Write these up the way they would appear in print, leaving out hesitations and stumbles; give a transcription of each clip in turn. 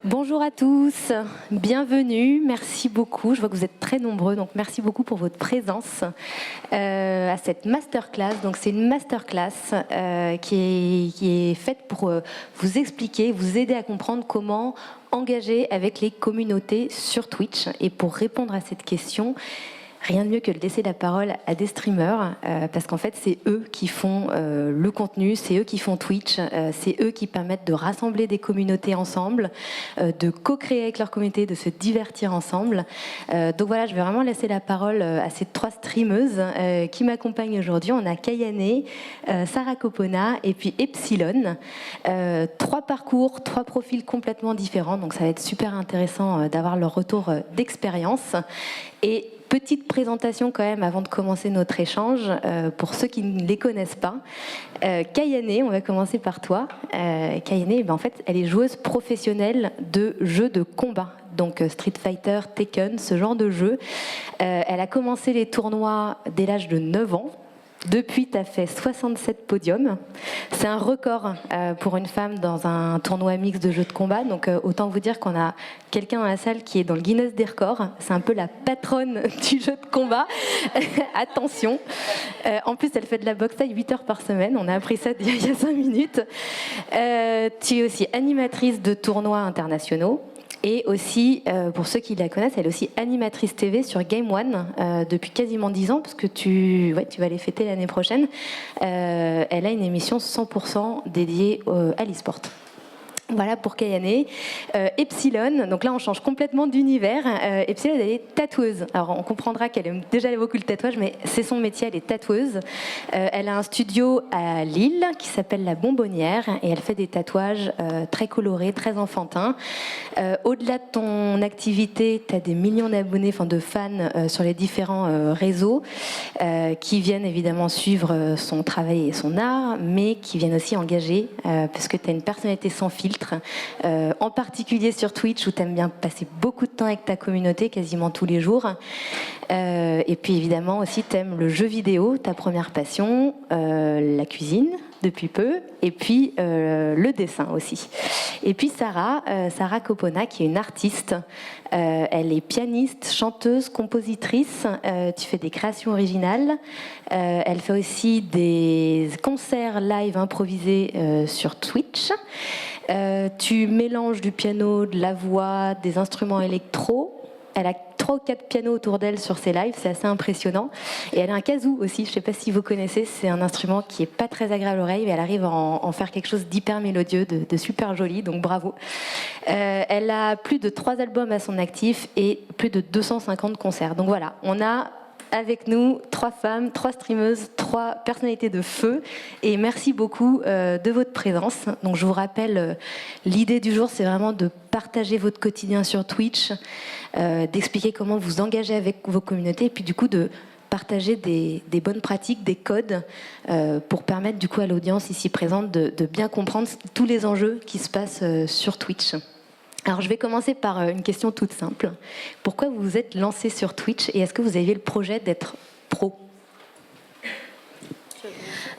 Bonjour à tous, bienvenue, merci beaucoup. Je vois que vous êtes très nombreux, donc merci beaucoup pour votre présence à cette masterclass. Donc c'est une masterclass qui est faite pour vous expliquer, vous aider à comprendre comment engager avec les communautés sur Twitch. Et pour répondre à cette question, rien de mieux que de laisser la parole à des streamers, parce qu'en fait, c'est eux qui font le contenu, c'est eux qui font Twitch, c'est eux qui permettent de rassembler des communautés ensemble, de co-créer avec leur communauté, de se divertir ensemble. Donc voilà, je vais vraiment laisser la parole à ces trois streameuses qui m'accompagnent aujourd'hui. On a Kayane, Sarah Copona et puis Epsilon. Trois parcours, trois profils complètement différents, donc ça va être super intéressant d'avoir leur retour d'expérience. Et petite présentation quand même avant de commencer notre échange, pour ceux qui ne les connaissent pas. Kayane, on va commencer par toi. Kayane, en fait, elle est joueuse professionnelle de jeux de combat. Donc Street Fighter, Tekken, ce genre de jeu. Elle a commencé les tournois dès l'âge de 9 ans. Depuis, tu as fait 67 podiums. C'est un record pour une femme dans un tournoi mixte de jeux de combat. Donc autant vous dire qu'on a quelqu'un dans la salle qui est dans le Guinness des records. C'est un peu la patronne du jeu de combat. Attention. En plus, elle fait de la boxe à 8 heures par semaine. On a appris ça il y a 5 minutes. Tu es aussi animatrice de tournois internationaux. Et aussi, pour ceux qui la connaissent, elle est aussi animatrice TV sur Game One depuis quasiment 10 ans, parce que tu vas les fêter l'année prochaine. Elle a une émission 100% dédiée à l'e-sport. Voilà pour Kayane. Epsilon, donc là on change complètement d'univers. Epsilon, elle est tatoueuse. Alors on comprendra qu'elle aime déjà beaucoup le tatouage, mais c'est son métier, elle est tatoueuse. Elle a un studio à Lille qui s'appelle La Bonbonnière et elle fait des tatouages très colorés, très enfantins. Au-delà de ton activité, tu as des millions d'abonnés, enfin de fans sur les différents réseaux qui viennent évidemment suivre son travail et son art, mais qui viennent aussi engager parce que tu as une personnalité sans filtre. En particulier sur Twitch où tu aimes bien passer beaucoup de temps avec ta communauté, quasiment tous les jours. Et puis évidemment aussi tu aimes le jeu vidéo, ta première passion, la cuisine depuis peu, et puis le dessin aussi. Et puis Sarah Copona qui est une artiste. Elle est pianiste, chanteuse, compositrice. Tu fais des créations originales. Elle fait aussi des concerts live improvisés sur Twitch. Tu mélanges du piano, de la voix, des instruments électro. Elle a 3 ou 4 pianos autour d'elle sur ses lives, c'est assez impressionnant. Et elle a un kazoo aussi, je ne sais pas si vous connaissez, c'est un instrument qui n'est pas très agréable à l'oreille, mais elle arrive à en faire quelque chose d'hyper mélodieux, de super joli, donc bravo. Elle a plus de 3 albums à son actif et plus de 250 concerts. Donc voilà, on a avec nous 3 femmes, 3 streameuses, 3 personnalités de feu. Et merci beaucoup de votre présence. Donc je vous rappelle, l'idée du jour, c'est vraiment de partager votre quotidien sur Twitch, d'expliquer comment vous engagez avec vos communautés, et puis du coup de partager des bonnes pratiques, des codes, pour permettre du coup à l'audience ici présente de bien comprendre tous les enjeux qui se passent sur Twitch. Alors je vais commencer par une question toute simple. Pourquoi vous vous êtes lancé sur Twitch et est-ce que vous aviez le projet d'être pro ?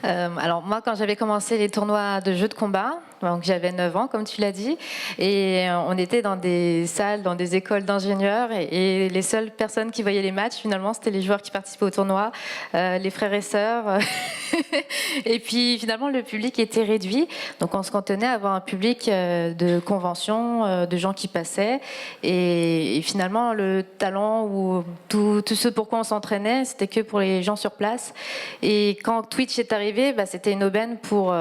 Alors moi, quand j'avais commencé les tournois de jeux de combat, donc j'avais 9 ans, comme tu l'as dit, et on était dans des salles, dans des écoles d'ingénieurs, et les seules personnes qui voyaient les matchs, finalement, c'était les joueurs qui participaient au tournoi, les frères et sœurs. Et puis finalement, le public était réduit, donc on se contenait à avoir un public de convention, de gens qui passaient, et finalement, le talent ou tout ce pourquoi on s'entraînait, c'était que pour les gens sur place. Et quand Twitch est arrivé, c'était une aubaine pour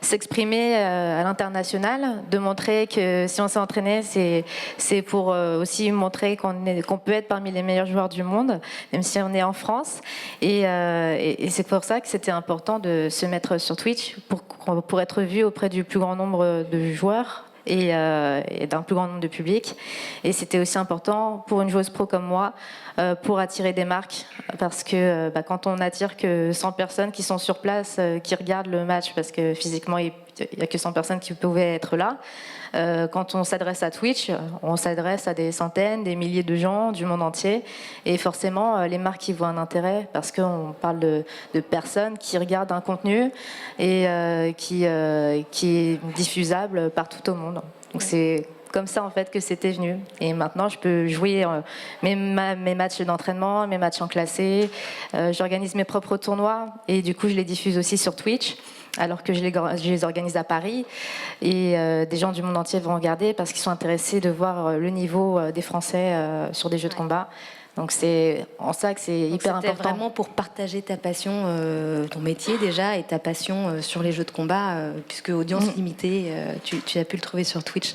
s'exprimer à l'international, de montrer que si on s'est entraîné, c'est pour aussi montrer qu'on peut être parmi les meilleurs joueurs du monde, même si on est en France. Et c'est pour ça que c'était important de se mettre sur Twitch pour être vu auprès du plus grand nombre de joueurs et d'un plus grand nombre de public. Et c'était aussi important pour une joueuse pro comme moi pour attirer des marques, parce que quand on attire que 100 personnes qui sont sur place, qui regardent le match, parce que physiquement il n'y a que 100 personnes qui pouvaient être là, quand on s'adresse à Twitch, on s'adresse à des centaines, des milliers de gens du monde entier, et forcément les marques y voient un intérêt, parce qu'on parle de personnes qui regardent un contenu et qui est diffusable partout au monde. Donc c'est comme ça en fait que c'était venu. Et maintenant, je peux jouer mes matchs d'entraînement, mes matchs en classé. J'organise mes propres tournois et du coup, je les diffuse aussi sur Twitch. Alors que je les organise à Paris. Et des gens du monde entier vont regarder parce qu'ils sont intéressés de voir le niveau des Français sur des jeux de combat. Donc c'est en ça que c'est hyper important. C'était vraiment pour partager ta passion, ton métier déjà, et ta passion sur les jeux de combat, puisque audience limitée, tu as pu le trouver sur Twitch.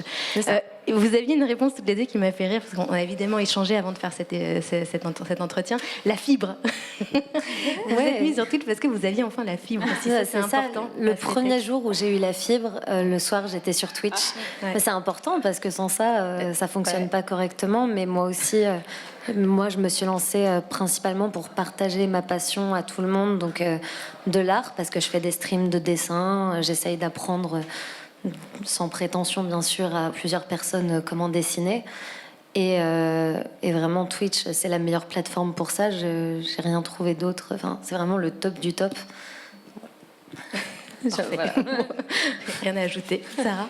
Vous aviez une réponse toutes les deux qui m'a fait rire, parce qu'on a évidemment échangé avant de faire cet entretien. La fibre. Vous êtes mis sur Twitch parce que vous aviez enfin la fibre. Aussi, ça, c'est important. Le premier jour où j'ai eu la fibre, le soir, j'étais sur Twitch. C'est important parce que sans ça, ça fonctionne pas correctement. Mais moi aussi, moi, je me suis lancée principalement pour partager ma passion à tout le monde, donc de l'art, parce que je fais des streams de dessin. J'essaye d'apprendre, sans prétention bien sûr, à plusieurs personnes comment dessiner. Et vraiment, Twitch, c'est la meilleure plateforme pour ça. J'ai rien trouvé d'autre. Enfin, c'est vraiment le top du top. Voilà. Rien à ajouter. Sarah?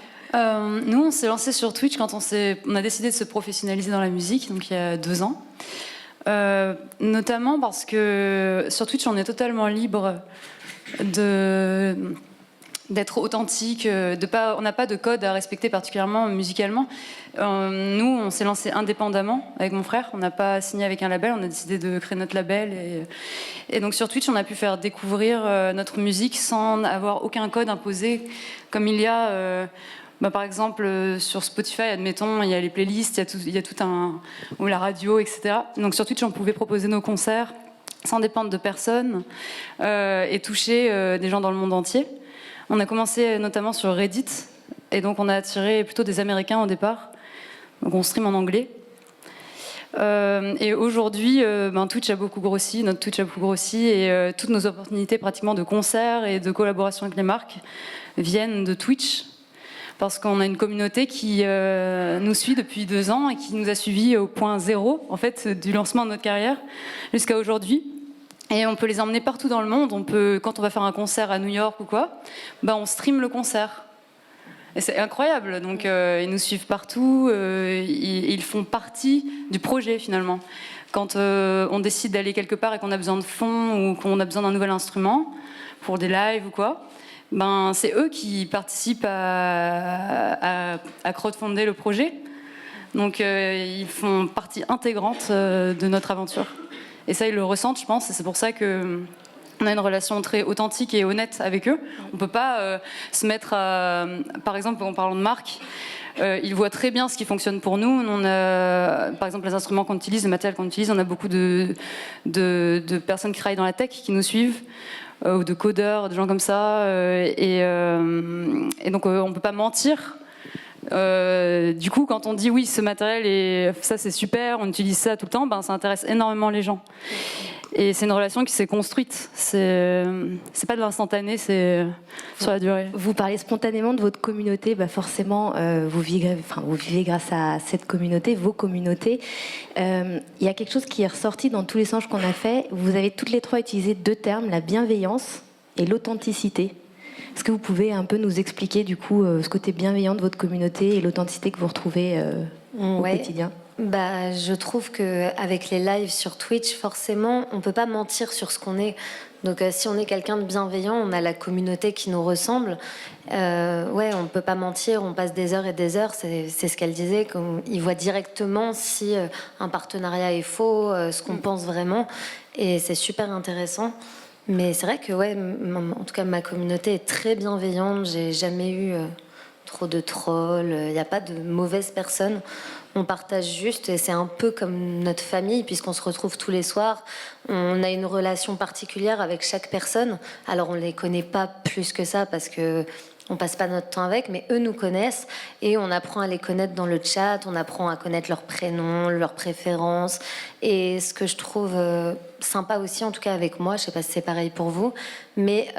Nous, on s'est lancé sur Twitch quand on a décidé de se professionnaliser dans la musique, donc il y a 2 ans. Notamment parce que sur Twitch, on est totalement libre d'être authentique, on n'a pas de code à respecter particulièrement musicalement. Nous, on s'est lancé indépendamment avec mon frère, on n'a pas signé avec un label, on a décidé de créer notre label. Et donc sur Twitch, on a pu faire découvrir notre musique sans avoir aucun code imposé, comme il y a... par exemple, sur Spotify, admettons, il y a les playlists, il y a tout ou la radio, etc. Donc sur Twitch, on pouvait proposer nos concerts sans dépendre de personne et toucher des gens dans le monde entier. On a commencé notamment sur Reddit, et donc on a attiré plutôt des Américains au départ. Donc on stream en anglais. Et aujourd'hui, Twitch a beaucoup grossi, notre Twitch a beaucoup grossi, et toutes nos opportunités pratiquement de concerts et de collaboration avec les marques viennent de Twitch. Parce qu'on a une communauté qui nous suit depuis 2 ans et qui nous a suivis au point zéro, en fait, du lancement de notre carrière jusqu'à aujourd'hui. Et on peut les emmener partout dans le monde. Quand on va faire un concert à New York ou quoi, on stream le concert. Et c'est incroyable. Donc ils nous suivent partout. Ils font partie du projet finalement. Quand on décide d'aller quelque part et qu'on a besoin de fonds ou qu'on a besoin d'un nouvel instrument pour des lives ou quoi, c'est eux qui participent à crowdfunder le projet. Donc ils font partie intégrante de notre aventure. Et ça, ils le ressentent, je pense, et c'est pour ça qu'on a une relation très authentique et honnête avec eux. On ne peut pas se mettre à... Par exemple, en parlant de marque, ils voient très bien ce qui fonctionne pour nous. On a, par exemple, les instruments qu'on utilise, le matériel qu'on utilise, on a beaucoup de personnes qui travaillent dans la tech qui nous suivent, ou de codeurs, de gens comme ça. Et donc, on ne peut pas mentir. Du coup, quand on dit oui, ce matériel, ça c'est super, on utilise ça tout le temps, ça intéresse énormément les gens. Et c'est une relation qui s'est construite. C'est pas de l'instantané, c'est sur la durée. Vous parlez spontanément de votre communauté, forcément, vous vivez grâce à cette communauté, vos communautés. Il y a quelque chose qui est ressorti dans tous les échanges qu'on a fait. Vous avez toutes les 3 utilisé 2 termes, la bienveillance et l'authenticité. Est-ce que vous pouvez un peu nous expliquer du coup ce côté bienveillant de votre communauté et l'authenticité que vous retrouvez au quotidien? Je trouve qu'avec les lives sur Twitch, forcément, on ne peut pas mentir sur ce qu'on est. Donc si on est quelqu'un de bienveillant, on a la communauté qui nous ressemble. On ne peut pas mentir, on passe des heures et des heures, c'est ce qu'elle disait. Ils voient directement si un partenariat est faux, ce qu'on pense vraiment. Et c'est super intéressant. Mais c'est vrai que, en tout cas, ma communauté est très bienveillante. J'ai jamais eu trop de trolls. Il n'y a pas de mauvaises personnes. On partage juste, et c'est un peu comme notre famille, puisqu'on se retrouve tous les soirs. On a une relation particulière avec chaque personne. Alors, on les connaît pas plus que ça, parce que on passe pas notre temps avec, mais eux nous connaissent et on apprend à les connaître dans le chat, on apprend à connaître leurs prénoms, leurs préférences. Et ce que je trouve sympa aussi, en tout cas avec moi, je sais pas si c'est pareil pour vous, mais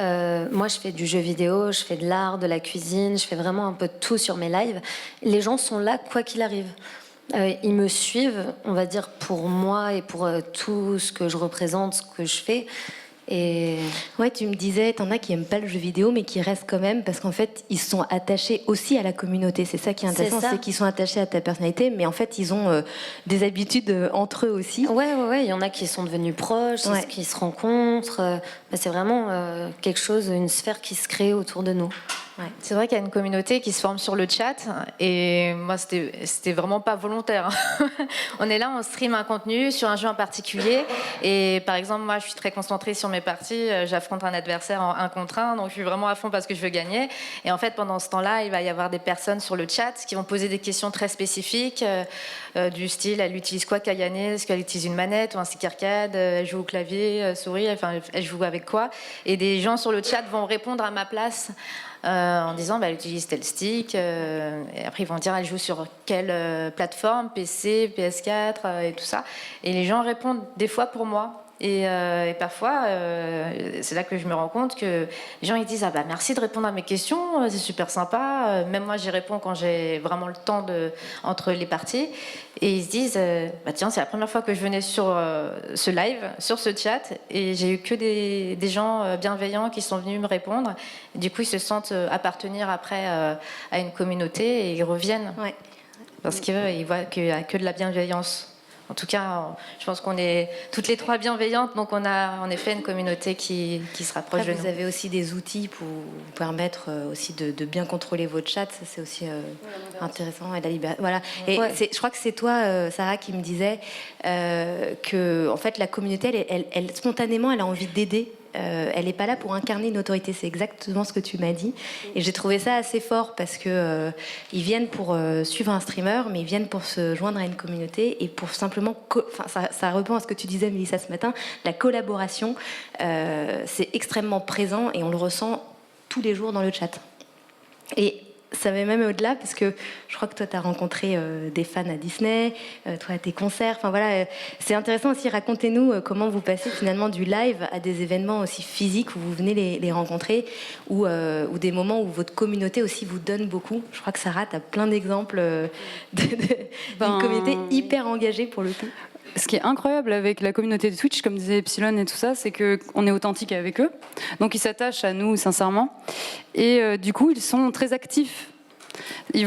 moi je fais du jeu vidéo, je fais de l'art, de la cuisine, je fais vraiment un peu de tout sur mes lives. Les gens sont là quoi qu'il arrive. Ils me suivent, on va dire, pour moi et pour tout ce que je représente, ce que je fais. Et Ouais, tu me disais, t'en as qui aiment pas le jeu vidéo, mais qui restent quand même, parce qu'en fait, ils sont attachés aussi à la communauté. C'est ça qui est intéressant, C'est ça. c'est qu'ils sont attachés à ta personnalité, mais en fait, ils ont des habitudes entre eux aussi. ouais, il y en a qui sont devenus proches, Ouais. qui se rencontrent. C'est vraiment quelque chose, une sphère qui se crée autour de nous. Ouais. C'est vrai qu'il y a une communauté qui se forme sur le chat et moi c'était vraiment pas volontaire. On est là, on stream un contenu sur un jeu en particulier et par exemple moi je suis très concentrée sur mes parties, j'affronte un adversaire en 1 contre 1 donc je suis vraiment à fond parce que je veux gagner et en fait pendant ce temps-là il va y avoir des personnes sur le chat qui vont poser des questions très spécifiques du style elle utilise quoi Kayane, est-ce qu'elle utilise une manette ou un stick arcade, elle joue au clavier, souris, enfin elle joue avec quoi et des gens sur le chat vont répondre à ma place en disant elle utilise tel stick et après ils vont dire elle joue sur quelle plateforme, PC, PS4 et tout ça et les gens répondent des fois pour moi et parfois c'est là que je me rends compte que les gens ils disent merci de répondre à mes questions, c'est super sympa, même moi j'y réponds quand j'ai vraiment le temps entre les parties et ils se disent tiens c'est la première fois que je venais sur ce live, sur ce chat et j'ai eu que des gens bienveillants qui sont venus me répondre et du coup ils se sentent appartenir après à une communauté et ils reviennent Ouais. parce qu'ils voient qu'il n'y a que de la bienveillance. En tout cas, je pense qu'on est toutes les 3 bienveillantes, donc on a en effet une communauté qui se rapproche Après, de vous nous. avez aussi des outils pour vous permettre aussi de bien contrôler votre chat. Ça, c'est aussi intéressant. Et la liberté. Voilà. Et Ouais. je crois que c'est toi, Sarah, qui me disait que en fait, la communauté, elle, spontanément, elle a envie d'aider. Elle n'est pas là pour incarner une autorité. C'est exactement ce que tu m'as dit. Et j'ai trouvé ça assez fort parce que ils viennent pour suivre un streamer, mais ils viennent pour se joindre à une communauté et pour simplement, ça répond à ce que tu disais, Mélissa, ce matin. La collaboration, c'est extrêmement présent et on le ressent tous les jours dans le chat. Et ça va même au-delà, parce que je crois que toi, tu as rencontré des fans à Disney, toi, à tes concerts. Enfin voilà, c'est intéressant aussi. Racontez-nous comment vous passez finalement du live à des événements aussi physiques où vous venez les rencontrer, ou des moments où votre communauté aussi vous donne beaucoup. Je crois que Sarah, tu as plein d'exemples d'une communauté hyper engagée pour le coup. Ce qui est incroyable avec la communauté de Twitch, comme disait Epsilon et tout ça, c'est qu'on est authentique avec eux. Donc ils s'attachent à nous sincèrement. Et du coup, ils sont très actifs. C'est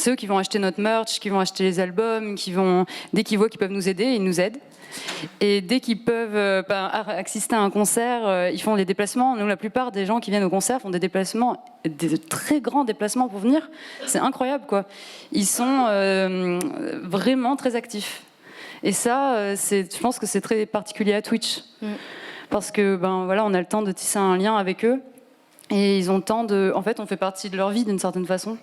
eux qui vont acheter notre merch, qui vont acheter les albums, dès qu'ils voient qu'ils peuvent nous aider, ils nous aident. Et dès qu'ils peuvent assister à un concert, ils font des déplacements. Nous, la plupart des gens qui viennent au concert font des déplacements, des très grands déplacements pour venir. C'est incroyable, quoi. Ils sont vraiment très actifs. Et ça, je pense que c'est très particulier à Twitch. Parce que, voilà, on a le temps de tisser un lien avec eux. Et ils ont le temps de... En fait, on fait partie de leur vie d'une certaine façon.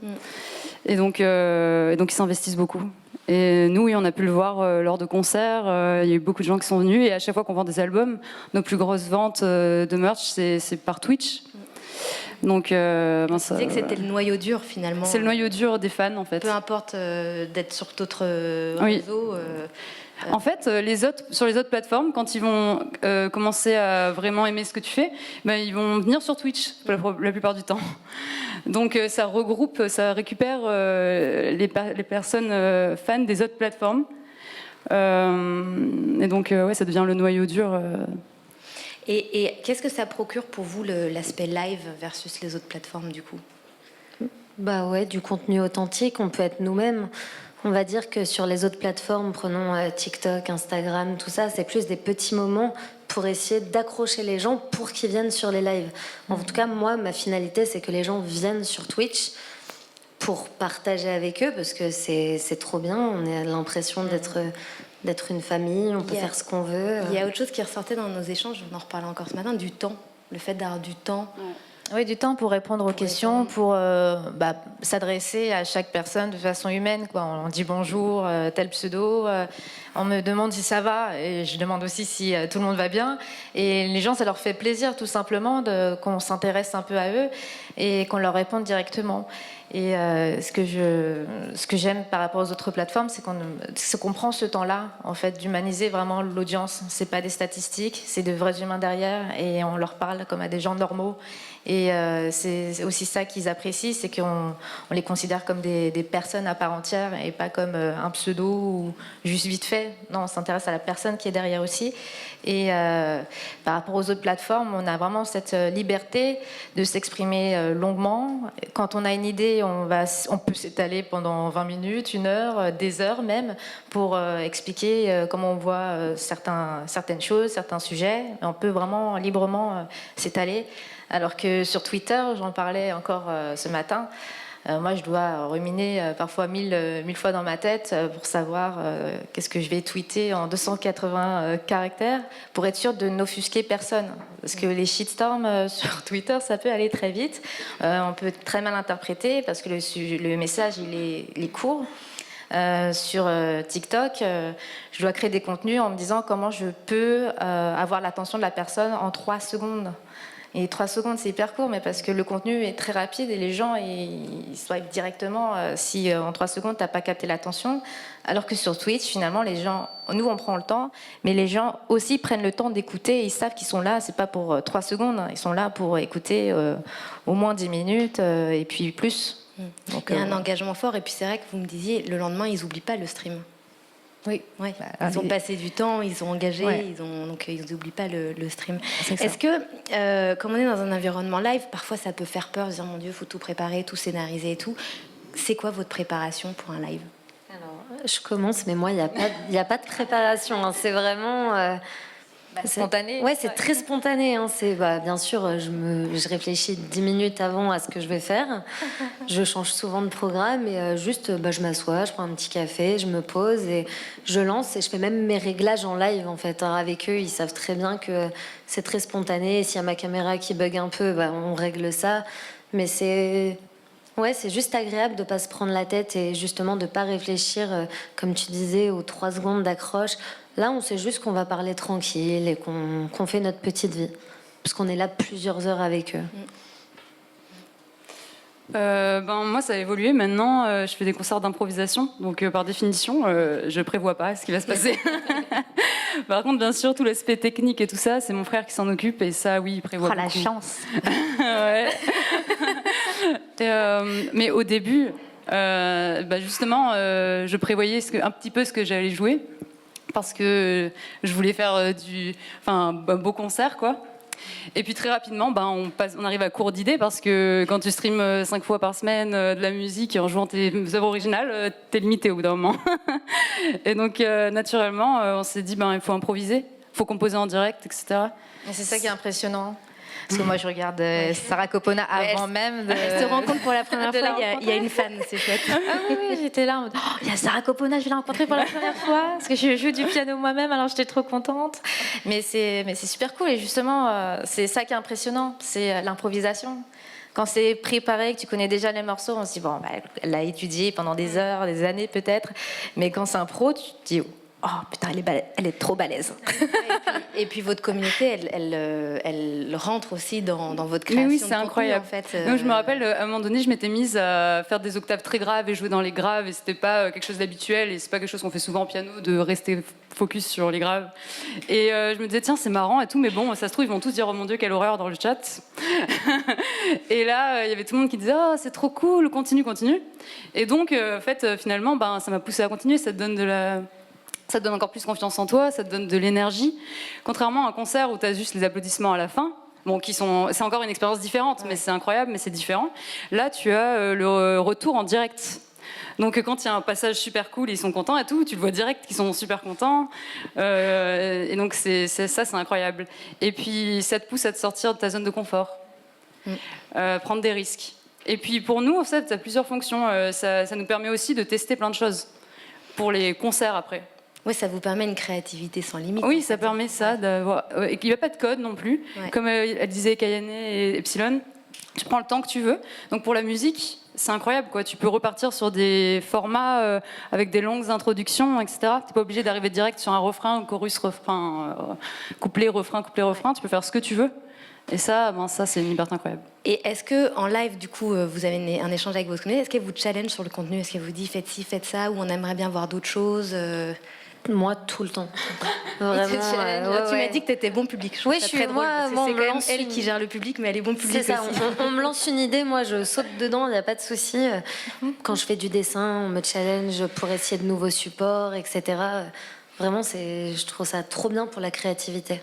Et donc ils s'investissent beaucoup. Et nous, oui, on a pu le voir lors de concerts. Il y a eu beaucoup de gens qui sont venus. Et à chaque fois qu'on vend des albums, nos plus grosses ventes de merch, c'est par Twitch. Donc, Tu disais que c'était le noyau dur finalement. C'est le noyau dur des fans, en fait. Peu importe d'être sur d'autres Oui. réseaux. En fait, sur les autres plateformes, quand ils vont commencer à vraiment aimer ce que tu fais, ils vont venir sur Twitch la plupart du temps. Donc ça regroupe, ça récupère les personnes fans des autres plateformes. Et donc ça devient le noyau dur. Et qu'est-ce que ça procure pour vous l'aspect live versus les autres plateformes du coup ? Du contenu authentique, on peut être nous-mêmes. On va dire que sur les autres plateformes, prenons TikTok, Instagram, tout ça, c'est plus des petits moments pour essayer d'accrocher les gens pour qu'ils viennent sur les lives. En tout cas, moi, ma finalité, c'est que les gens viennent sur Twitch pour partager avec eux, parce que c'est trop bien. On a l'impression d'être une famille, on peut faire ce qu'on veut. Il y a autre chose qui ressortait dans nos échanges, on en reparlait encore ce matin, du temps. Le fait d'avoir du temps. Oui, du temps pour répondre aux questions, pour s'adresser à chaque personne de façon humaine, quoi. On dit bonjour, tel pseudo, on me demande si ça va, et je demande aussi si tout le monde va bien. Et les gens, ça leur fait plaisir tout simplement qu'on s'intéresse un peu à eux et qu'on leur réponde directement. Et ce que j'aime par rapport aux autres plateformes, c'est qu'on prend ce temps-là, en fait, d'humaniser vraiment l'audience. C'est pas des statistiques, c'est de vrais humains derrière, et on leur parle comme à des gens normaux. Et c'est aussi ça qu'ils apprécient, c'est qu'on les considère comme des personnes à part entière et pas comme un pseudo ou juste vite fait. Non, on s'intéresse à la personne qui est derrière aussi. Et par rapport aux autres plateformes, on a vraiment cette liberté de s'exprimer longuement. Quand on a une idée, on peut s'étaler pendant 20 minutes, 1 heure, des heures même, pour expliquer comment on voit certaines choses, certains sujets. On peut vraiment librement s'étaler. Alors que sur Twitter, j'en parlais encore ce matin, moi je dois ruminer parfois 1000 fois dans ma tête pour savoir qu'est-ce que je vais tweeter en 280 caractères pour être sûr de n'offusquer personne. Parce que les shitstorms sur Twitter, ça peut aller très vite. On peut très mal interpréter parce que le message il est court. Sur TikTok, je dois créer des contenus en me disant comment je peux avoir l'attention de la personne en 3 secondes. Et 3 secondes, c'est hyper court, mais parce que le contenu est très rapide et les gens, ils swipent directement si en 3 secondes, tu n'as pas capté l'attention. Alors que sur Twitch, finalement, les gens, nous, on prend le temps, mais les gens aussi prennent le temps d'écouter. Ils savent qu'ils sont là, c'est pas pour 3 secondes, ils sont là pour écouter au moins 10 minutes et puis plus. Donc, il y a un engagement fort, et puis c'est vrai que vous me disiez, le lendemain, ils n'oublient pas le stream. Oui. Ouais. Ils ont passé du temps, ils ont engagé, donc ils n'oublient pas le stream. Est-ce que, comme on est dans un environnement live, parfois ça peut faire peur, se dire mon Dieu, il faut tout préparer, tout scénariser et tout. C'est quoi votre préparation pour un live? Alors, je commence, mais moi, il n'y a pas de préparation. Hein. C'est vraiment... spontané. Ouais, c'est très spontané. Hein. Bien sûr, je réfléchis 10 minutes avant à ce que je vais faire. Je change souvent de programme et je m'assois, je prends un petit café, je me pose et je lance et je fais même mes réglages en live en fait. Alors, avec eux, ils savent très bien que c'est très spontané. Et s'il y a ma caméra qui bug un peu, on règle ça. Mais c'est juste agréable de ne pas se prendre la tête et justement de ne pas réfléchir, comme tu disais, aux 3 secondes d'accroche. Là, on sait juste qu'on va parler tranquille et qu'on fait notre petite vie. Parce qu'on est là plusieurs heures avec eux. Moi, ça a évolué. Maintenant, je fais des concerts d'improvisation. Donc, par définition, je prévois pas ce qui va se passer. Par contre, bien sûr, tout l'aspect technique et tout ça, c'est mon frère qui s'en occupe. Et ça, oui, il prévoit beaucoup. La chance. Ouais. Mais au début, justement, je prévoyais un petit peu ce que j'allais jouer. Parce que je voulais faire un beau concert, quoi. Et puis très rapidement, on arrive à court d'idées parce que quand tu streams 5 fois par semaine de la musique en jouant tes œuvres originales, t'es limité au bout d'un moment. Et donc naturellement, on s'est dit il faut improviser, il faut composer en direct, etc. Et c'est ça qui est impressionnant. Parce que moi, je regarde Sarah Copona avant même de... Elle se rend compte pour la première fois, il y a une fan, c'est chouette. Oui, j'étais là en mode, il y a Sarah Copona, je vais la rencontrer pour la première fois. Parce que je joue du piano moi-même, alors j'étais trop contente. Mais c'est super cool. Et justement, c'est ça qui est impressionnant, c'est l'improvisation. Quand c'est préparé, que tu connais déjà les morceaux, on se dit, elle l'a étudié pendant des heures, des années peut-être. Mais quand c'est un pro, tu te dis... Oh putain, elle est trop balèze. Et puis votre communauté, elle rentre aussi dans votre création. Mais oui, c'est incroyable. En fait. Donc, je me rappelle, à un moment donné, je m'étais mise à faire des octaves très graves et jouer dans les graves. Et c'était pas quelque chose d'habituel. Et c'est pas quelque chose qu'on fait souvent en piano, de rester focus sur les graves. Et je me disais, tiens, c'est marrant et tout. Mais bon, ça se trouve, ils vont tous dire, oh mon Dieu, quelle horreur dans le chat. Et là, il y avait tout le monde qui disait, oh, c'est trop cool, continue. Et donc, en fait, finalement, ça m'a poussée à continuer. Ça te donne encore plus confiance en toi, ça te donne de l'énergie. Contrairement à un concert où tu as juste les applaudissements à la fin, c'est encore une expérience différente, mais c'est incroyable, mais c'est différent. Là, tu as le retour en direct. Donc quand il y a un passage super cool, ils sont contents et tout, tu le vois direct qu'ils sont super contents. Et donc c'est incroyable. Et puis ça te pousse à te sortir de ta zone de confort, prendre des risques. Et puis pour nous, en fait, ça a plusieurs fonctions. Ça nous permet aussi de tester plein de choses pour les concerts après. Oui, ça vous permet une créativité sans limite. Oui, ça permet ça d'avoir... Et qu'il n'y a pas de code non plus. Ouais. Comme elle disait Kayane et Epsilon, tu prends le temps que tu veux. Donc pour la musique, c'est incroyable, quoi. Tu peux repartir sur des formats avec des longues introductions, etc. T'es pas obligé d'arriver direct sur un refrain, chorus, refrain, couplet, refrain, couplet, refrain. Tu peux faire ce que tu veux. Et ça, ça c'est une liberté incroyable. Et est-ce que en live, du coup, vous avez un échange avec votre communauté? Est-ce qu'elle vous challenge sur le contenu? Est-ce qu'elle vous dit faites ci, faites ça, ou on aimerait bien voir d'autres choses? Moi, tout le temps. Vraiment. Tu m'as dit que tu étais bon public. Oui, je suis très drôle. moi. C'est quand même elle qui gère le public, mais elle est bon public. C'est ça. Aussi. On me lance une idée, moi, je saute dedans. Il n'y a pas de souci. Quand je fais du dessin, on me challenge pour essayer de nouveaux supports, etc. Vraiment, je trouve ça trop bien pour la créativité.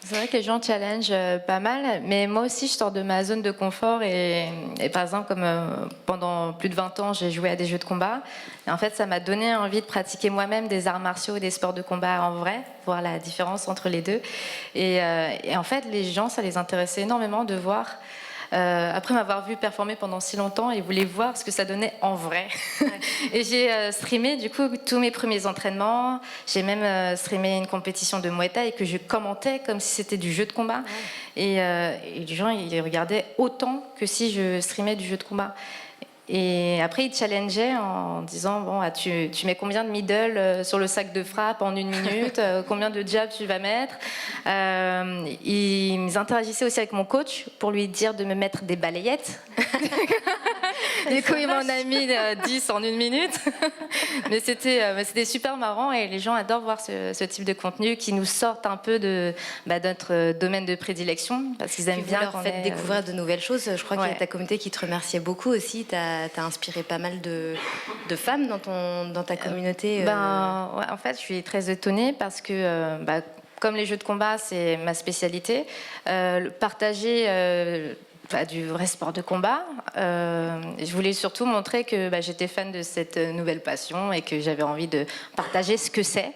C'est vrai que les gens challenge pas mal, mais moi aussi je sors de ma zone de confort et par exemple comme pendant plus de 20 ans j'ai joué à des jeux de combat et en fait ça m'a donné envie de pratiquer moi-même des arts martiaux et des sports de combat en vrai, voir la différence entre les deux et en fait les gens ça les intéressait énormément de voir après m'avoir vu performer pendant si longtemps, ils voulaient voir ce que ça donnait en vrai. Ouais. Et j'ai streamé du coup tous mes premiers entraînements. J'ai même streamé une compétition de Muay Thai que je commentais comme si c'était du jeu de combat. Ouais. Et les gens ils regardaient autant que si je streamais du jeu de combat. Et après, ils challengeaient en disant bon, tu mets combien de middle sur le sac de frappe en 1 minute, combien de jabs tu vas mettre. Ils interagissaient aussi avec mon coach pour lui dire de me mettre des balayettes. Du coup, il m'en a mis 10 en 1 minute. Mais c'était super marrant et les gens adorent voir ce type de contenu qui nous sortent un peu de notre domaine de prédilection parce qu'ils aiment bien. Vous leur faites découvrir de nouvelles choses. Je crois qu'il y a ta communauté qui te remerciait beaucoup aussi. T'as inspiré pas mal de femmes dans ta communauté. Ouais, en fait, je suis très étonnée parce que comme les jeux de combat, c'est ma spécialité, partager du vrai sport de combat. Je voulais surtout montrer que j'étais fan de cette nouvelle passion et que j'avais envie de partager ce que c'est.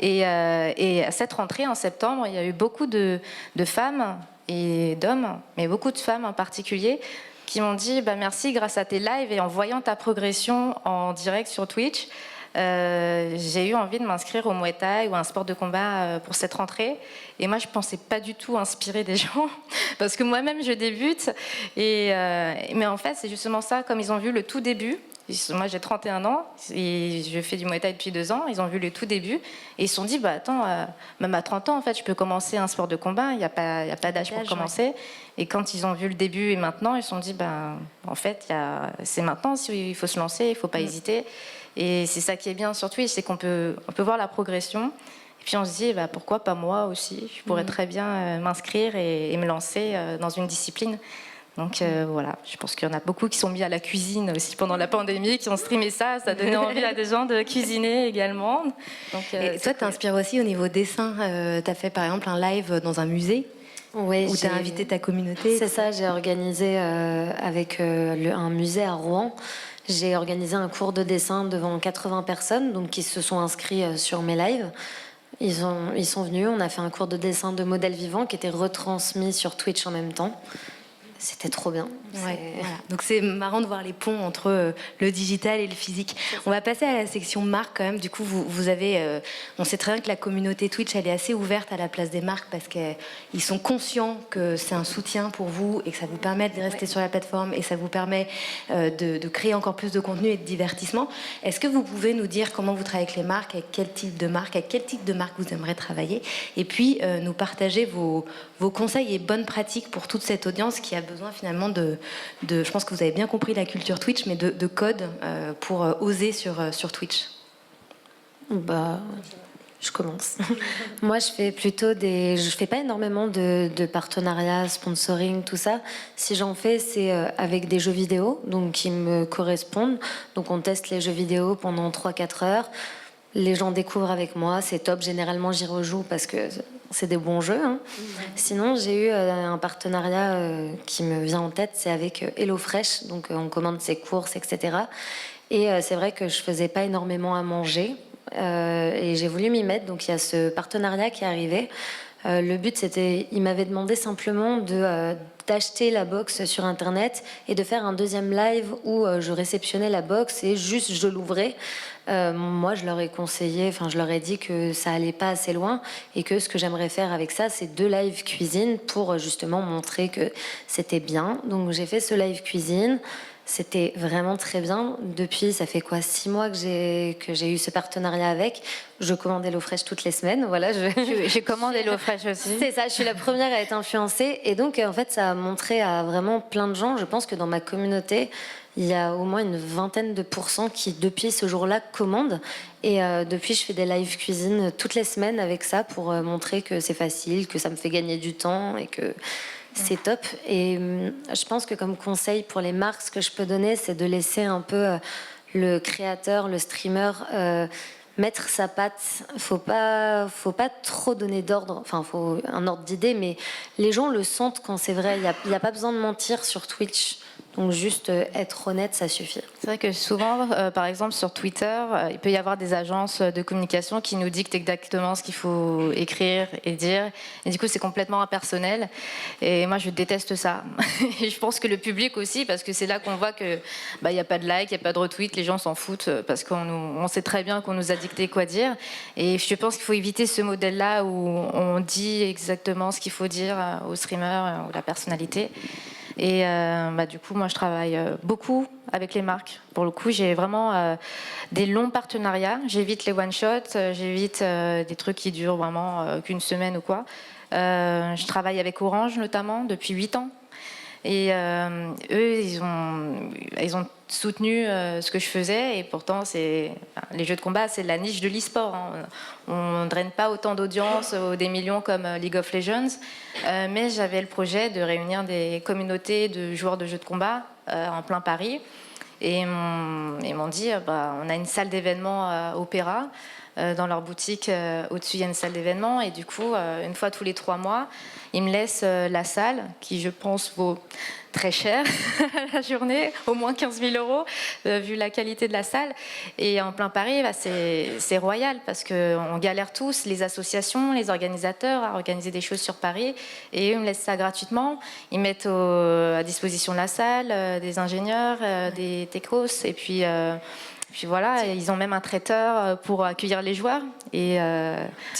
Et à cette rentrée, en septembre, il y a eu beaucoup de femmes et d'hommes, mais beaucoup de femmes en particulier, qui m'ont dit merci grâce à tes lives et en voyant ta progression en direct sur Twitch, j'ai eu envie de m'inscrire au Muay Thai ou à un sport de combat pour cette rentrée. Et moi, je pensais pas du tout inspirer des gens parce que moi-même, je débute. Mais en fait, c'est justement ça, comme ils ont vu le tout début. Moi, j'ai 31 ans et je fais du Muay Thai depuis 2 ans. Ils ont vu le tout début et ils se sont dit attends, même à 30 ans, en fait, je peux commencer un sport de combat. Il n'y a pas d'âge pour commencer. Ouais. Et quand ils ont vu le début et maintenant, ils se sont dit en fait, c'est maintenant il faut se lancer, il ne faut pas hésiter. Et c'est ça qui est bien sur Twitch, c'est qu'on peut voir la progression. Et puis on se dit pourquoi pas moi aussi. Je pourrais très bien m'inscrire et me lancer dans une discipline. Donc voilà, je pense qu'il y en a beaucoup qui sont mis à la cuisine aussi pendant la pandémie, qui ont streamé ça donnait envie à des gens de cuisiner également. Donc, et toi, t'inspires aussi au niveau dessin. T'as fait par exemple un live dans un musée où t'as invité ta communauté. C'est ça, j'ai organisé avec un musée à Rouen. J'ai organisé un cours de dessin devant 80 personnes donc, qui se sont inscrits sur mes lives. Ils sont venus, on a fait un cours de dessin de modèles vivants qui était retransmis sur Twitch en même temps. C'était trop bien. Ouais, voilà. Donc c'est marrant de voir les ponts entre le digital et le physique. On va passer à la section marque quand même. Du coup, vous avez... on sait très bien que la communauté Twitch, elle est assez ouverte à la place des marques parce qu'ils sont conscients que c'est un soutien pour vous et que ça vous permet de rester sur la plateforme et ça vous permet de créer encore plus de contenu et de divertissement. Est-ce que vous pouvez nous dire comment vous travaillez avec les marques, avec quel type de marque vous aimeriez travailler et puis nous partager vos conseils et bonnes pratiques pour toute cette audience qui a besoin finalement je pense que vous avez bien compris la culture Twitch, mais de code pour oser sur Twitch. Je commence. Moi, je fais pas énormément de partenariats, sponsoring, tout ça. Si j'en fais, c'est avec des jeux vidéo, donc qui me correspondent. Donc on teste les jeux vidéo pendant 3-4 heures. Les gens découvrent avec moi, c'est top. Généralement, j'y rejoue parce que c'est des bons jeux. Hein. Sinon, j'ai eu un partenariat qui me vient en tête, c'est avec HelloFresh. Donc, on commande ses courses, etc. Et c'est vrai que je faisais pas énormément à manger. Et j'ai voulu m'y mettre. Donc, il y a ce partenariat qui est arrivé. Le but, c'était, il m'avait demandé simplement d'acheter la box sur Internet et de faire un deuxième live où je réceptionnais la box et juste je l'ouvrais. Moi, je leur ai conseillé, je leur ai dit que ça allait pas assez loin et que ce que j'aimerais faire avec ça, c'est 2 lives cuisine pour justement montrer que c'était bien. Donc, j'ai fait ce live cuisine. C'était vraiment très bien. Depuis, ça fait quoi, 6 mois que j'ai eu ce partenariat avec. Je commande HelloFresh toutes les semaines. Voilà, J'ai commandé HelloFresh aussi. C'est ça, je suis la première à être influencée. Et donc, en fait, ça a montré à vraiment plein de gens. Je pense que dans ma communauté, il y a au moins une vingtaine de pourcents qui, depuis ce jour-là, commandent. Et depuis, je fais des live cuisine toutes les semaines avec ça pour montrer que c'est facile, que ça me fait gagner du temps et que c'est top. Et je pense que comme conseil pour les marques, ce que je peux donner, c'est de laisser un peu le créateur, le streamer mettre sa patte. Faut pas trop donner d'ordre. Enfin, faut un ordre d'idée, mais les gens le sentent quand c'est vrai. Il y a pas besoin de mentir sur Twitch. Donc juste être honnête, ça suffit. C'est vrai que souvent, par exemple sur Twitter, il peut y avoir des agences de communication qui nous dictent exactement ce qu'il faut écrire et dire. Et du coup, c'est complètement impersonnel. Et moi, je déteste ça. Et je pense que le public aussi, parce que c'est là qu'on voit que il n'y a pas de like, il n'y a pas de retweet, les gens s'en foutent parce qu'on sait très bien qu'on nous a dicté quoi dire. Et je pense qu'il faut éviter ce modèle-là où on dit exactement ce qu'il faut dire au streamer ou la personnalité. Et du coup, moi, je travaille beaucoup avec les marques. Pour le coup, j'ai vraiment des longs partenariats. J'évite les one-shots, j'évite des trucs qui durent vraiment qu'une semaine ou quoi. Je travaille avec Orange, notamment, depuis 8 ans. Et eux, ils ont soutenu ce que je faisais. Et pourtant, les jeux de combat, c'est la niche de l'e-sport. Hein. On ne draine pas autant d'audience des millions comme League of Legends. Mais j'avais le projet de réunir des communautés de joueurs de jeux de combat en plein Paris. Et ils m'ont dit, on a une salle d'événements Opéra. Dans leur boutique, au-dessus, il y a une salle d'événements. Et du coup, une fois tous les 3 mois, ils me laissent la salle, qui, je pense, vaut très cher la journée, au moins 15 000 euros, vu la qualité de la salle. Et en plein Paris, c'est royal, parce qu'on galère tous, les associations, les organisateurs, à organiser des choses sur Paris. Et eux me laissent ça gratuitement. Ils mettent à disposition la salle, des ingénieurs, des techos, et puis voilà, ils ont même un traiteur pour accueillir les joueurs. Et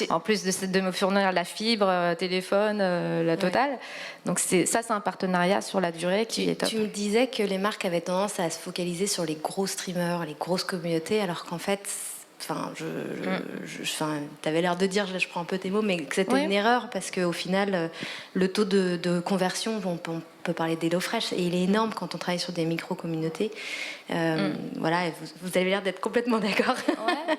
en plus de me fournir la fibre, téléphone, la totale. Donc c'est un partenariat sur la durée qui est top. Tu me disais que les marques avaient tendance à se focaliser sur les gros streamers, les grosses communautés, alors qu'en fait, tu avais l'air de dire, je prends un peu tes mots, mais que c'était une erreur parce qu'au final, le taux de conversion, on peut parler d'HelloFresh, et il est énorme quand on travaille sur des micro-communautés. Voilà, vous avez l'air d'être complètement d'accord. Ouais.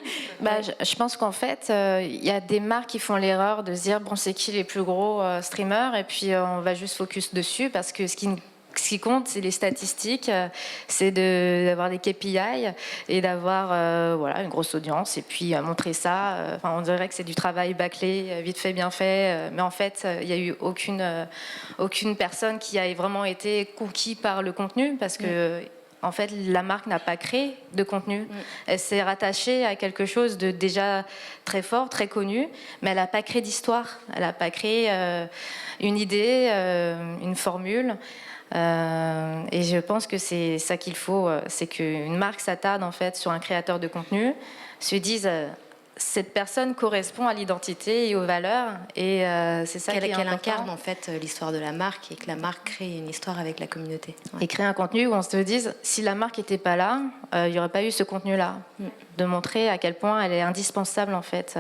Je pense qu'en fait, il y a des marques qui font l'erreur de se dire, c'est qui les plus gros streamers, et puis on va juste focus dessus, parce que ce qui compte, c'est les statistiques, c'est d'avoir des KPI et d'avoir une grosse audience, et puis montrer ça. On dirait que c'est du travail bâclé, vite fait, bien fait, mais en fait, il n'y a eu aucune personne qui a vraiment été conquise par le contenu, parce que en fait, la marque n'a pas créé de contenu. Elle s'est rattachée à quelque chose de déjà très fort, très connu, mais elle n'a pas créé d'histoire. Elle n'a pas créé une idée, une formule. Et je pense que c'est ça qu'il faut, c'est qu'une marque s'attarde en fait sur un créateur de contenu, se dise cette personne correspond à l'identité et aux valeurs, et c'est ça qu'elle incarne en fait l'histoire de la marque, et que la marque crée une histoire avec la communauté. Et créer un contenu où on se dise, si la marque n'était pas là, il n'y aurait pas eu ce contenu-là, de montrer à quel point elle est indispensable en fait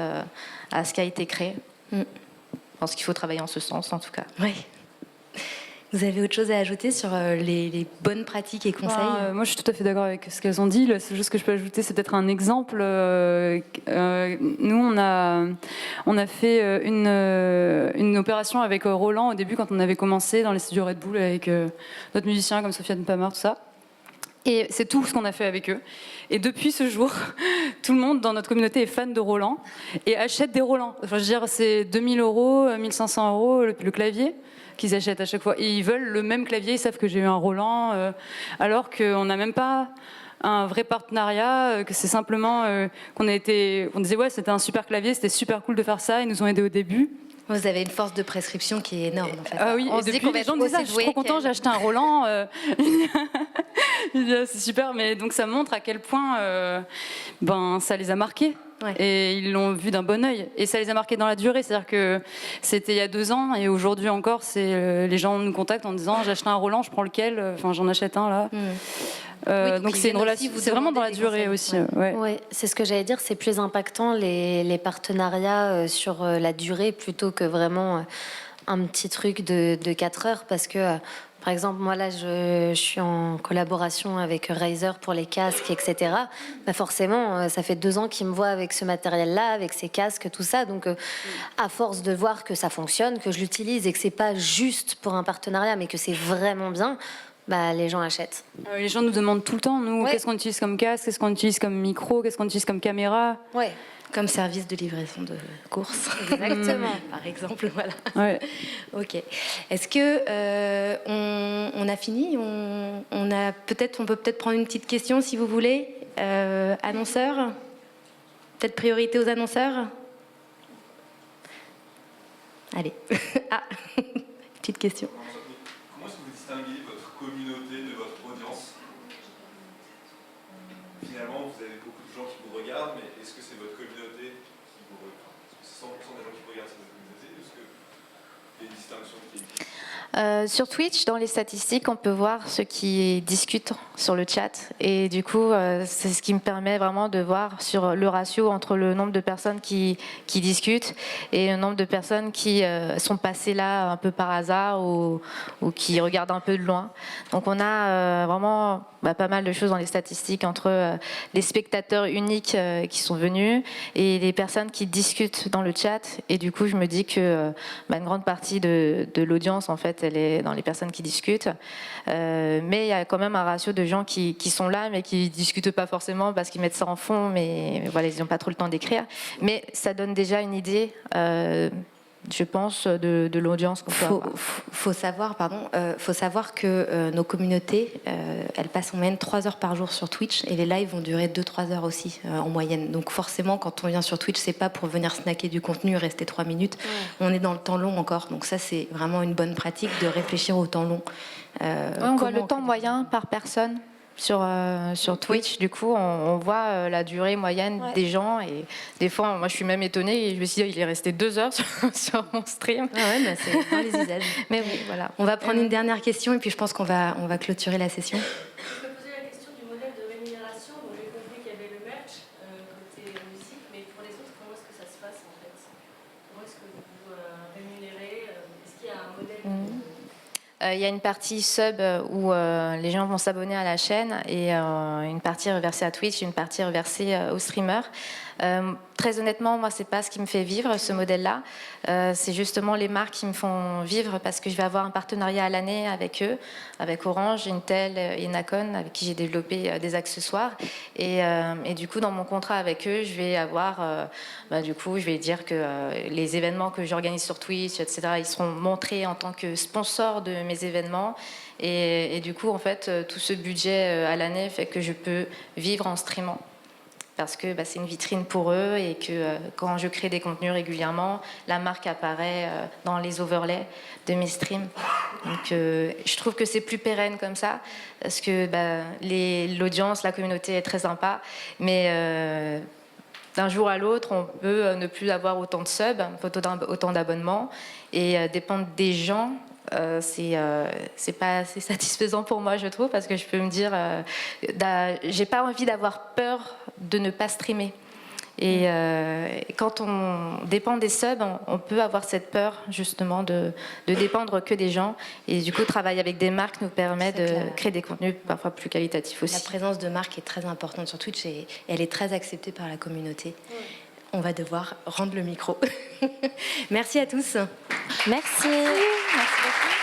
à ce qui a été créé. Je pense qu'il faut travailler en ce sens, en tout cas. Oui. Vous avez autre chose à ajouter sur les bonnes pratiques et conseils? Moi, je suis tout à fait d'accord avec ce qu'elles ont dit. La seule chose que je peux ajouter, c'est peut-être un exemple. Nous, on a fait une opération avec Roland au début, quand on avait commencé dans les studios Red Bull avec d'autres musiciens comme Sofiane Pamar, tout ça. Et c'est tout ce qu'on a fait avec eux. Et depuis ce jour, tout le monde dans notre communauté est fan de Roland et achète des Roland. Enfin, je veux dire, c'est 2000 euros, 1500 euros le clavier qu'ils achètent à chaque fois. Et ils veulent le même clavier, ils savent que j'ai eu un Roland, alors qu'on n'a même pas un vrai partenariat, que c'est simplement on disait ouais, c'était un super clavier, c'était super cool de faire ça, ils nous ont aidés au début. Vous avez une force de prescription qui est énorme en fait. Ah oui, et depuis les gens me disent je suis trop content, j'ai acheté un Roland. C'est super, mais donc ça montre à quel point ça les a marqués. Ouais. et ils l'ont vu d'un bon œil. Et ça les a marqués dans la durée. C'est-à-dire que c'était il y a 2 ans et aujourd'hui encore, les gens nous contactent en disant j'ai acheté un Roland, je prends lequel ? Enfin, j'en achète un là. Donc c'est une relation. C'est vraiment dans la durée aussi. Ouais. Ouais, c'est ce que j'allais dire, c'est plus impactant les partenariats sur la durée plutôt que vraiment un petit truc de 4 heures parce que par exemple moi là je suis en collaboration avec Razer pour les casques etc. Bah forcément ça fait 2 ans qu'ils me voient avec ce matériel là, avec ces casques, tout ça, donc à force de voir que ça fonctionne, que je l'utilise et que c'est pas juste pour un partenariat mais que c'est vraiment bien, bah, les gens achètent. Les gens nous demandent tout le temps, nous, Ouais. qu'est-ce qu'on utilise comme casque, qu'est-ce qu'on utilise comme micro, qu'est-ce qu'on utilise comme caméra. Ouais, Comme service de livraison de courses. exactement. Par exemple, voilà. Ouais. Ok. Est-ce que on a fini on peut peut-être prendre une petite question si vous voulez. Annonceurs. Peut-être priorité aux annonceurs. Allez. Ah, petite question. Comment est-ce que vous distinguez votre communauté de votre audience ? Finalement, vous avez beaucoup de gens qui vous regardent, mais est-ce que c'est votre communauté qui vous regarde ? Est-ce que c'est 100% des gens qui vous regardent, c'est votre communauté ? Ou est-ce qu'il y a une distinction qui existe ? Sur Twitch, dans les statistiques, on peut voir ceux qui discutent sur le chat. Et du coup, c'est ce qui me permet vraiment de voir sur le ratio entre le nombre de personnes qui discutent et le nombre de personnes qui sont passées là un peu par hasard ou qui regardent un peu de loin. Donc on a vraiment pas mal de choses dans les statistiques entre les spectateurs uniques qui sont venus et les personnes qui discutent dans le chat. Et du coup, je me dis que une grande partie de l'audience, en fait, elle est dans les personnes qui discutent. Mais il y a quand même un ratio de gens qui sont là, mais qui ne discutent pas forcément parce qu'ils mettent ça en fond, mais voilà, ils n'ont pas trop le temps d'écrire. Mais ça donne déjà une idée, je pense, de l'audience qu'on peut avoir. Faut savoir que nos communautés, elles passent en moyenne 3 heures par jour sur Twitch et les lives vont durer 2-3 heures aussi en moyenne. Donc forcément, quand on vient sur Twitch, c'est pas pour venir snacker du contenu et rester 3 minutes. Ouais. On est dans le temps long encore. Donc ça, c'est vraiment une bonne pratique de réfléchir au temps long. On voit le temps moyen par personne. Sur Twitch, du coup, on voit la durée moyenne des gens et des fois, moi, je suis même étonnée et je me suis dit, il est resté 2 heures sur mon stream. Ah ouais, c'est dans les usages. Mais oui, voilà. On va prendre une dernière question et puis je pense qu'on va clôturer la session. Je peux poser la question du modèle de rémunération. Donc, j'ai compris qu'il y avait le merch côté musique, mais pour les autres, comment est-ce que ça se passe en fait ? Comment est-ce que vous rémunérez ? Est-ce qu'il y a un modèle Il y a une partie sub où les gens vont s'abonner à la chaîne et une partie reversée à Twitch, une partie reversée aux streamers. Très honnêtement, moi, c'est pas ce qui me fait vivre ce modèle-là. C'est justement les marques qui me font vivre parce que je vais avoir un partenariat à l'année avec eux, avec Orange, Intel et Nacon, avec qui j'ai développé des accessoires. Et du coup, dans mon contrat avec eux, je vais avoir, du coup, je vais dire que les événements que j'organise sur Twitch, etc., ils seront montrés en tant que sponsor de mes événements. Et du coup, en fait, tout ce budget à l'année fait que je peux vivre en streamant. Parce que c'est une vitrine pour eux et que quand je crée des contenus régulièrement, la marque apparaît dans les overlays de mes streams. Donc je trouve que c'est plus pérenne comme ça, parce que l'audience, la communauté est très sympa, mais d'un jour à l'autre, on peut ne plus avoir autant de subs, autant d'abonnements, et dépendre des gens. C'est pas assez satisfaisant pour moi, je trouve, parce que je peux me dire j'ai pas envie d'avoir peur de ne pas streamer et quand on dépend des subs, on peut avoir cette peur justement de dépendre que des gens, et du coup travailler avec des marques nous permet de créer des contenus parfois plus qualitatifs aussi. La présence de marques est très importante sur Twitch et elle est très acceptée par la communauté. On va devoir rendre le micro. Merci à tous. Merci. Merci beaucoup.